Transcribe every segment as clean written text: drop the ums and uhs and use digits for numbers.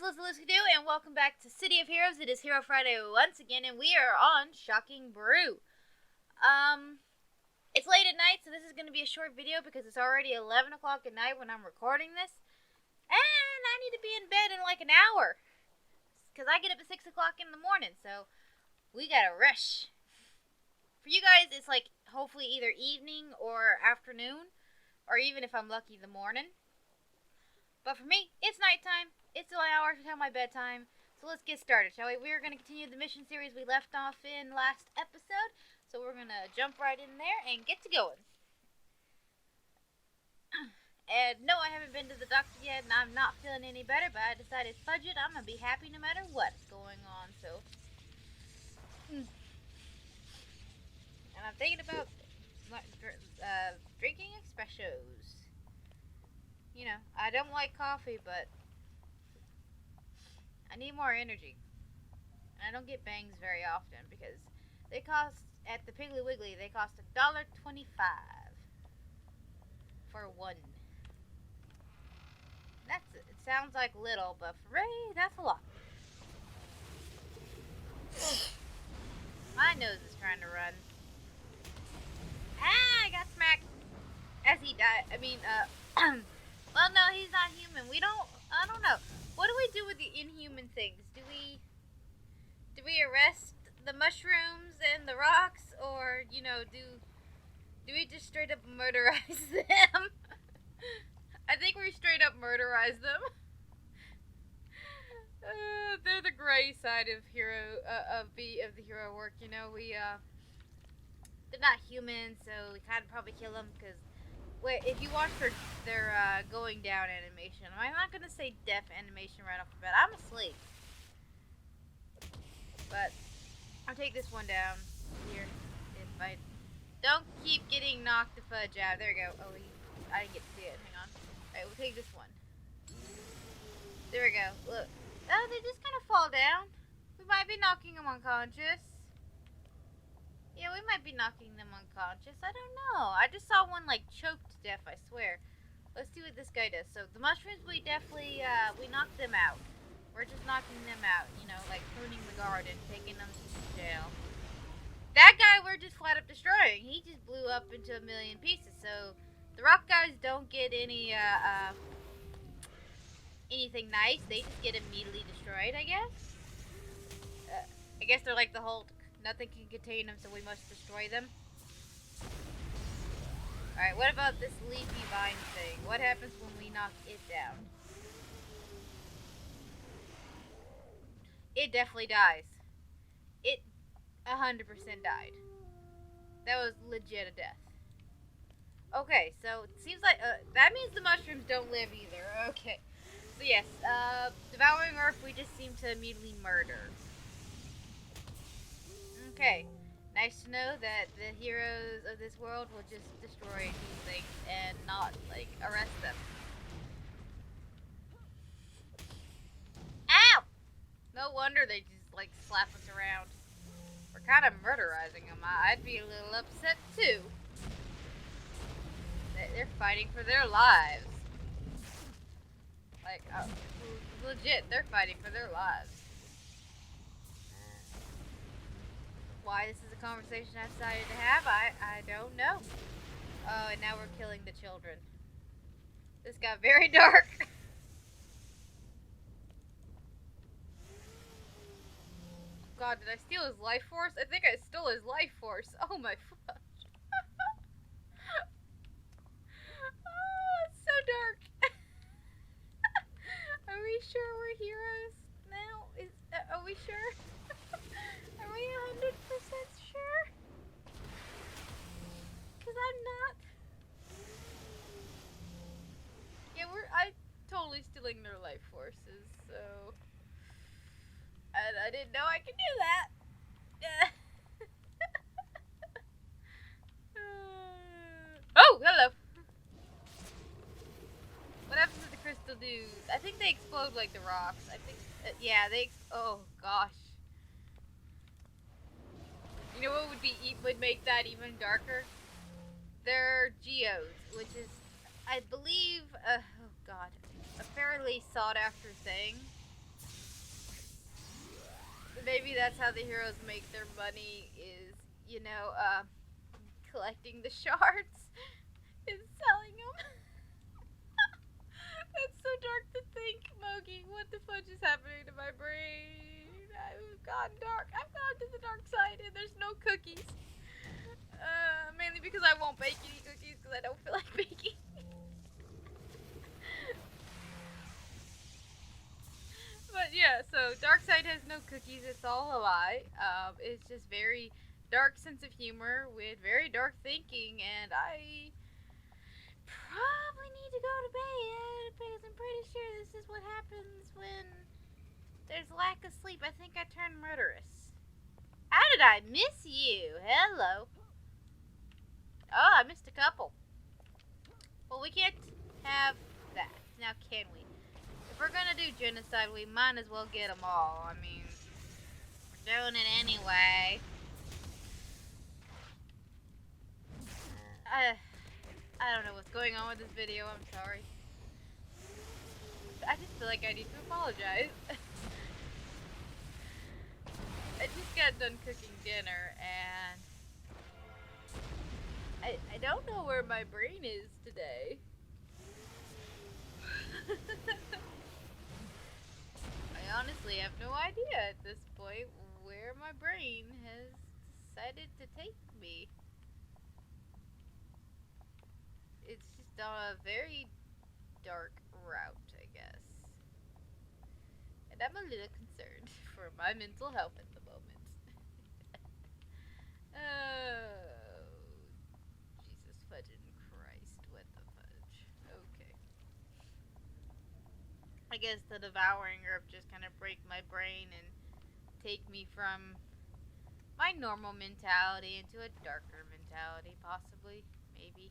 LizzyLue, Skadoo, and welcome back to City of Heroes. It is Hero Friday once again, and we are on Shocking Brew. It's late at night, so this is going to be a short video because it's already 11 o'clock at night when I'm recording this. And I need to be in bed in like an hour, because I get up at 6 o'clock in the morning, so we gotta rush. For you guys, it's like hopefully either evening or afternoon, or even if I'm lucky, the morning. But for me, it's nighttime. It's an hour until my bedtime. So let's get started, shall we? We're going to continue the mission series we left off in last episode. So we're going to jump right in there and get to going. And no, I haven't been to the doctor yet, and I'm not feeling any better. But I decided, fudge it, I'm going to be happy no matter what's going on. So, and I'm thinking about drinking espressos. You know, I don't like coffee, but I need more energy. And I don't get bangs very often because they cost, at the Piggly Wiggly, they cost $1.25 for one. It sounds like little, but for Ray, that's a lot. My nose is trying to run. Ah, I got smacked. As he died. Well, no, he's not human. I don't know. What do we do with the inhuman things? Do we arrest the mushrooms and the rocks, or, you know, do we just straight up murderize them? I think we straight up murderize them. They're the gray side of the hero work, you know. They're not human, so we kind of probably kill them, because wait, if you watch their going down animation, I'm not going to say death animation right off the bat. I'm asleep. But I'll take this one down here. If I don't keep getting knocked the fudge out. There we go. Oh, I didn't get to see it. Hang on. Alright, we'll take this one. There we go. Look. Oh, they just kind of fall down. We might be knocking them unconscious. Yeah, we might be knocking them unconscious. I don't know. I just saw one, like, choked to death, I swear. Let's see what this guy does. So, the mushrooms, we definitely, we knocked them out. We're just knocking them out, you know, like pruning the garden, taking them to jail. That guy we're just flat up destroying. He just blew up into a million pieces. So, the rock guys don't get any, anything nice. They just get immediately destroyed, I guess. I guess they're like the Hulk. Nothing can contain them, so we must destroy them. Alright, what about this leafy vine thing? What happens when we knock it down? It definitely dies. It 100% died. That was legit a death. Okay, so it seems like, that means the mushrooms don't live either. Okay. So yes, devouring Earth, we just seem to immediately murder. Okay, nice to know that the heroes of this world will just destroy these things and not, like, arrest them. Ow! No wonder they just, like, slap us around. We're kind of murderizing them. I'd be a little upset, too. They're fighting for their lives. Like, legit, they're fighting for their lives. Why this is a conversation I decided to have, I don't know. Oh, and now we're killing the children. This got very dark. God, did I steal his life force? I think I stole his life force. Oh my fudge. Oh, it's so dark. Are we sure we're heroes now? Are we sure? Are we 100% sure? Because I'm not. Yeah, I'm totally stealing their life forces, so. And I didn't know I could do that. Oh, hello. What happens to the crystal dudes? I think they explode like the rocks. I think, yeah, oh gosh. You know what would make that even darker? They're geodes, which is, I believe, oh god, a fairly sought after thing. Maybe that's how the heroes make their money is, you know, collecting the shards and selling them. That's so dark to think, Mogi. What the fudge is happening to my brain? I've gone dark. I've gone to the dark side and there's no cookies. Mainly because I won't bake any cookies because I don't feel like baking. But yeah, so dark side has no cookies. It's all a lie. It's just very dark sense of humor with very dark thinking, and I probably need to go to bed because I'm pretty sure this is what happens when there's lack of sleep. I think I turned murderous. How did I miss you? Hello. Oh, I missed a couple. Well, we can't have that. Now, can we? If we're gonna do genocide, we might as well get them all. I mean, we're doing it anyway. I don't know what's going on with this video. I'm sorry. I just feel like I need to apologize. I just got done cooking dinner and I don't know where my brain is today. I honestly have no idea at this point where my brain has decided to take me. It's just on a very dark route, I guess. And I'm a little concerned for my mental health at the moment. Oh, Jesus fudging Christ, what the fudge. Okay. I guess the devouring herb just kind of break my brain and take me from my normal mentality into a darker mentality, possibly, maybe.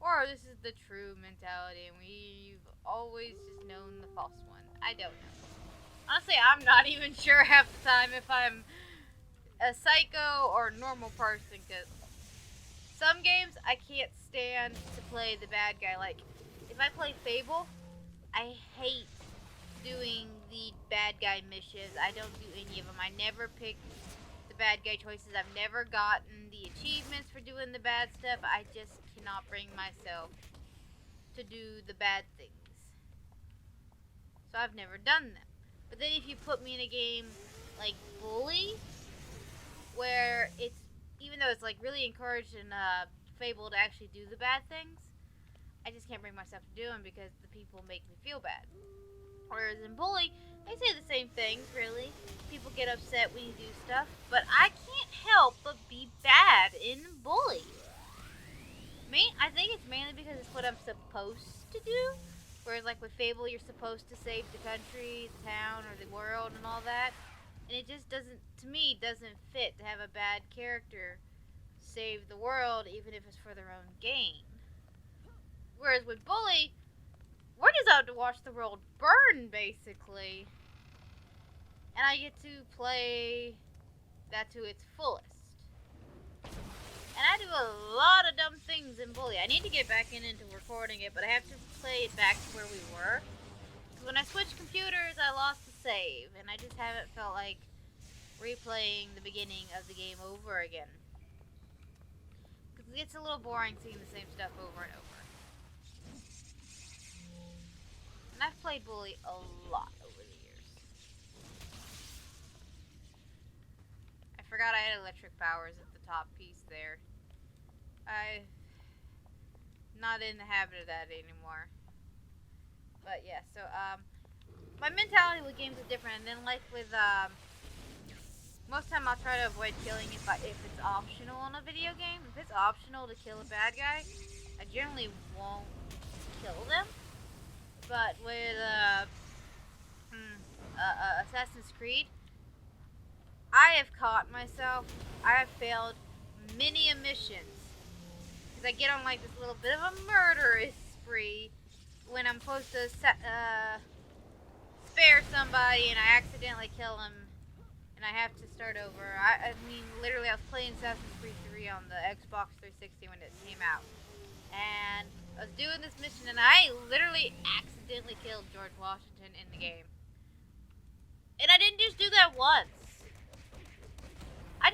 Or this is the true mentality and we've always just known the false one. I don't know. Honestly, I'm not even sure half the time if I'm a psycho or normal person, because some games I can't stand to play the bad guy. Like, if I play Fable, I hate doing the bad guy missions. I don't do any of them. I never pick the bad guy choices. I've never gotten the achievements for doing the bad stuff. I just cannot bring myself to do the bad things. So I've never done them. But then if you put me in a game like Bully, where it's, even though it's like really encouraged in Fable to actually do the bad things, I just can't bring myself to do them because the people make me feel bad. Whereas in Bully, they say the same things, really. People get upset when you do stuff, but I can't help but be bad in Bully. I think it's mainly because it's what I'm supposed to do. Whereas like with Fable, you're supposed to save the country, the town, or the world and all that. And it just doesn't, to me, doesn't fit to have a bad character save the world, even if it's for their own gain. Whereas with Bully, we're just out to watch the world burn, basically. And I get to play that to its fullest. And I do a lot of dumb things in Bully. I need to get back into recording it, but I have to play it back to where we were. Because when I switched computers, I lost the save, and I just haven't felt like replaying the beginning of the game over again. Because it gets a little boring seeing the same stuff over and over. And I've played Bully a lot over the years. I forgot I had electric powers at the top piece there. I'm not in the habit of that anymore. But yeah, so my mentality with games is different. And then like with most time I'll try to avoid killing if it's optional in a video game. If it's optional to kill a bad guy, I generally won't kill them. But with Assassin's Creed, I have caught myself. I have failed many missions because I get on like this little bit of a murderous spree when I'm supposed to spare somebody and I accidentally kill him and I have to start over. I mean, literally, I was playing Assassin's Creed 3 on the Xbox 360 when it came out, and I was doing this mission and I literally accidentally killed George Washington in the game. And I didn't just do that once.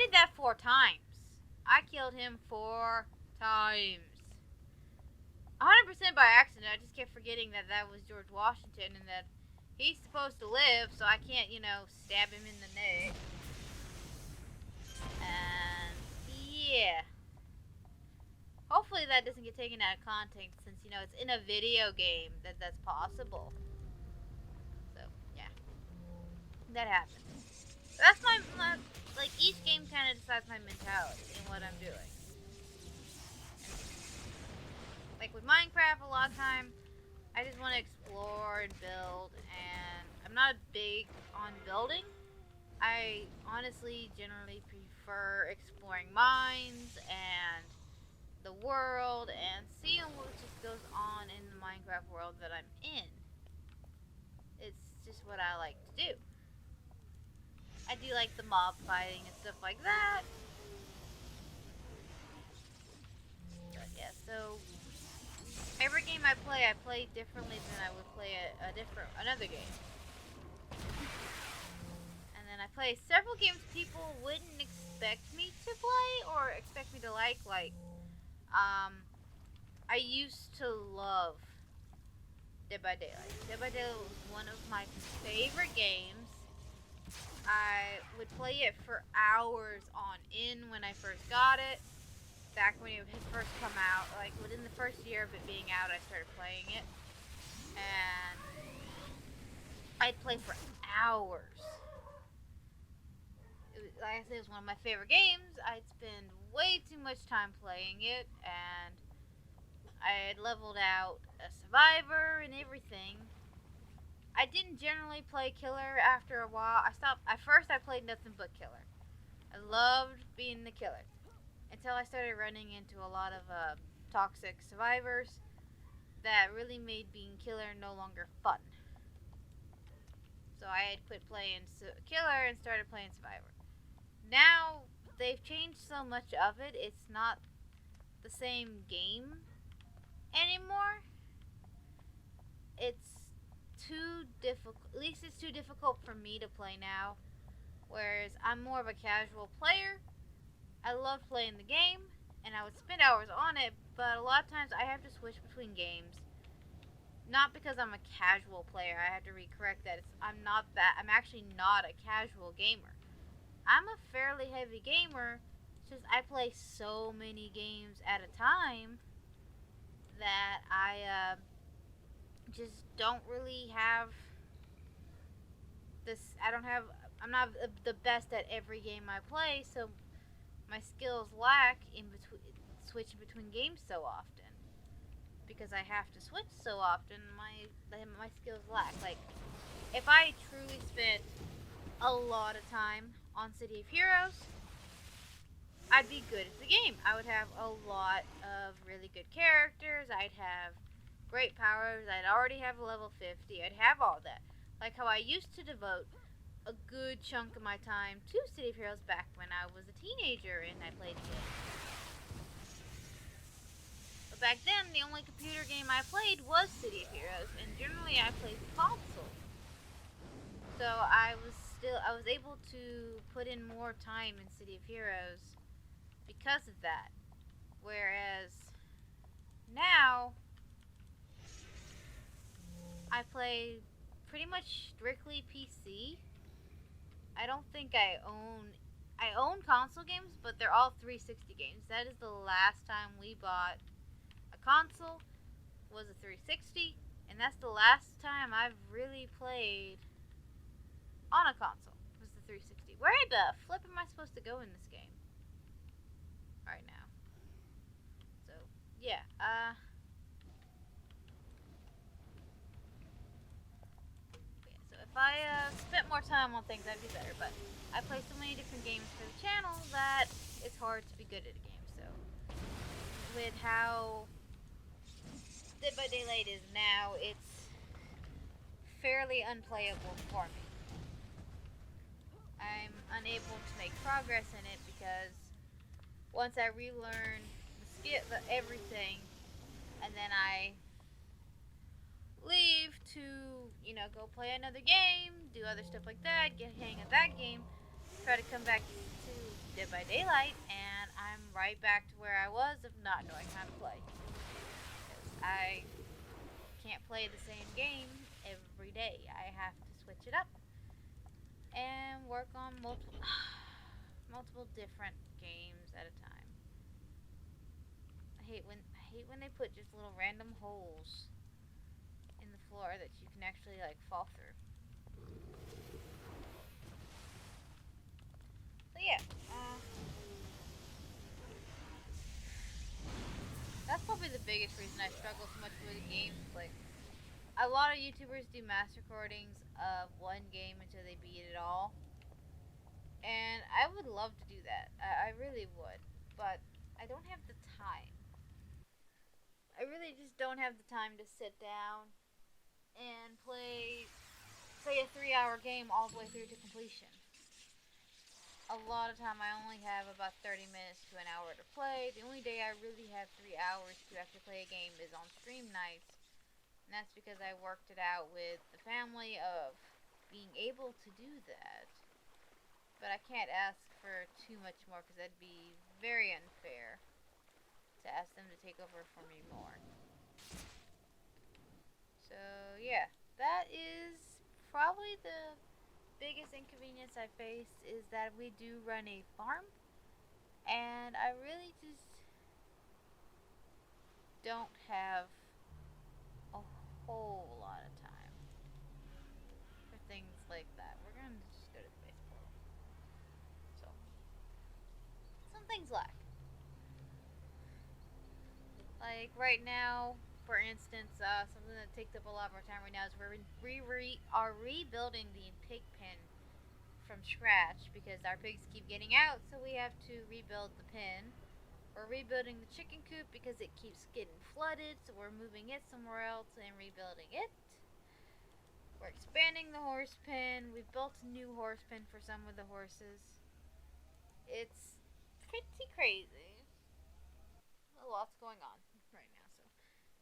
did that 4 times. I killed him 4 times. 100% by accident. I just kept forgetting that that was George Washington and that he's supposed to live, so I can't, you know, stab him in the neck. And yeah. Hopefully that doesn't get taken out of context since, you know, it's in a video game that's possible. So, yeah. That happens. That's my, like, each game kind of decides my mentality and what I'm doing. Like with Minecraft, a lot of time, I just want to explore and build, and I'm not big on building. I honestly generally prefer exploring mines and the world and seeing what just goes on in the Minecraft world that I'm in. It's just what I like to do. I do like the mob fighting and stuff like that. But yeah, so every game I play differently than I would play another game. And then I play several games people wouldn't expect me to play or expect me to like. I used to love Dead by Daylight. Dead by Daylight was one of my favorite games. I would play it for hours on end when I first got it. Back when it had first come out, like within the first year of it being out, I started playing it. And I'd play for hours. Like I said, it was one of my favorite games. I'd spend way too much time playing it, and I had leveled out a survivor and everything. I didn't generally play killer after a while. At first I played nothing but killer. I loved being the killer. Until I started running into a lot of toxic survivors that really made being killer no longer fun. So I had quit playing killer and started playing survivor. Now they've changed so much of it, it's not the same game anymore. It's too difficult. At least it's too difficult for me to play now. Whereas I'm more of a casual player. I love playing the game, and I would spend hours on it, but a lot of times I have to switch between games. Not because I'm a casual player. I have to recorrect that. I'm actually not a casual gamer. I'm a fairly heavy gamer. It's just I play so many games at a time that I just don't really have this. I'm not the best at every game I play, so my skills lack in between switching between games so often. Because I have to switch so often, my skills lack. Like, if I truly spent a lot of time on City of Heroes, I'd be good at the game. I would have a lot of really good characters. I'd have great powers. I'd already have a level 50. I'd have all that. Like how I used to devote a good chunk of my time to City of Heroes back when I was a teenager and I played the game. But back then, the only computer game I played was City of Heroes, and generally I played the console. So I was able to put in more time in City of Heroes because of that. Whereas now I play pretty much strictly PC. I don't think I own console games, but they're all 360 games. That is the last time we bought a console, was a 360, and that's the last time I've really played on a console, was the 360. Where the flip am I supposed to go in this game right now? So, yeah, if I spent more time on things, I'd be better. But I play so many different games for the channel that it's hard to be good at a game. So, with how Dead by Daylight is now, it's fairly unplayable for me. I'm unable to make progress in it because once I relearn everything, and then I leave to, go play another game, do other stuff like that, get a hang of that game, try to come back to Dead by Daylight, and I'm right back to where I was of not knowing how to play. I can't play the same game every day. I have to switch it up and work on multiple different games at a time. I hate when they put just little random holes in the floor that you can actually like fall through. So yeah, that's probably the biggest reason I struggle so much with the games. Like a lot of YouTubers do mass recordings of one game until they beat it all, and I would love to do that. I really would, but I don't have the time. I really just don't have the time to sit down and play, say, a 3-hour game all the way through to completion. A lot of time I only have about 30 minutes to an hour to play. The only day I really have 3 hours to actually play a game is on stream nights, and that's because I worked it out with the family of being able to do that. But I can't ask for too much more because that'd be very unfair to ask them to take over for me more. So yeah, that is probably the biggest inconvenience I face is that we do run a farm, and I really just don't have a whole lot of time for things like that. We're gonna just go to the base portal. So some things lack. Like right now, for instance, something that takes up a lot of our time right now is we are rebuilding the pig pen from scratch because our pigs keep getting out, so we have to rebuild the pen. We're rebuilding the chicken coop because it keeps getting flooded, so we're moving it somewhere else and rebuilding it. We're expanding the horse pen. We've built a new horse pen for some of the horses. It's pretty crazy. A lot's going on right now, so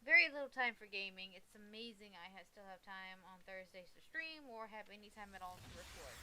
very little time for gaming. It's amazing I still have time on Thursdays to stream or have any time at all to record.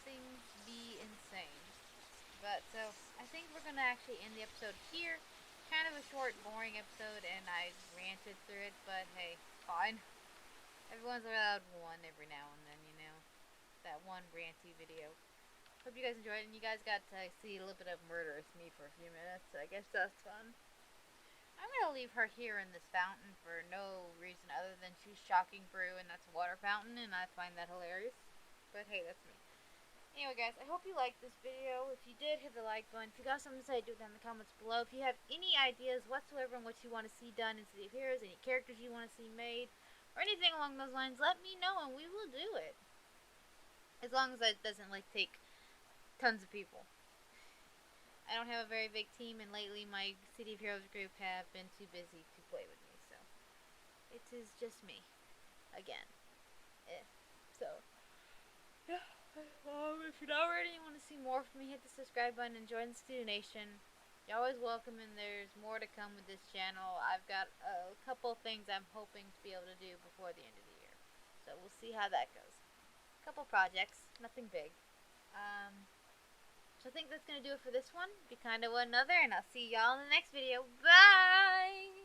Things be insane. But so I think we're gonna actually end the episode here. Kind of a short, boring episode, and I ranted through it. But hey, fine. Everyone's allowed one every now and then, you know, that one ranty video. Hope you guys enjoyed it, and you guys got to see a little bit of murderous me for a few minutes. I guess that's fun. I'm gonna leave her here in this fountain for no reason other than she's shocking Brew, and that's a water fountain, and I find that hilarious. But hey, that's me. Anyway, guys, I hope you liked this video. If you did, hit the like button. If you got something to say, do it down in the comments below. If you have any ideas whatsoever on what you want to see done in City of Heroes, any characters you want to see made, or anything along those lines, let me know and we will do it. As long as it doesn't, like, take tons of people. I don't have a very big team, and lately my City of Heroes group have been too busy to play with me, so it is just me. Again. So, yeah. If you're not already and you want to see more from me, hit the subscribe button and join the Skadoo Nation. You're always welcome, and there's more to come with this channel. I've got a couple things I'm hoping to be able to do before the end of the year. So we'll see how that goes. A couple projects, nothing big. So I think that's going to do it for this one. Be kind to one another, and I'll see y'all in the next video. Bye!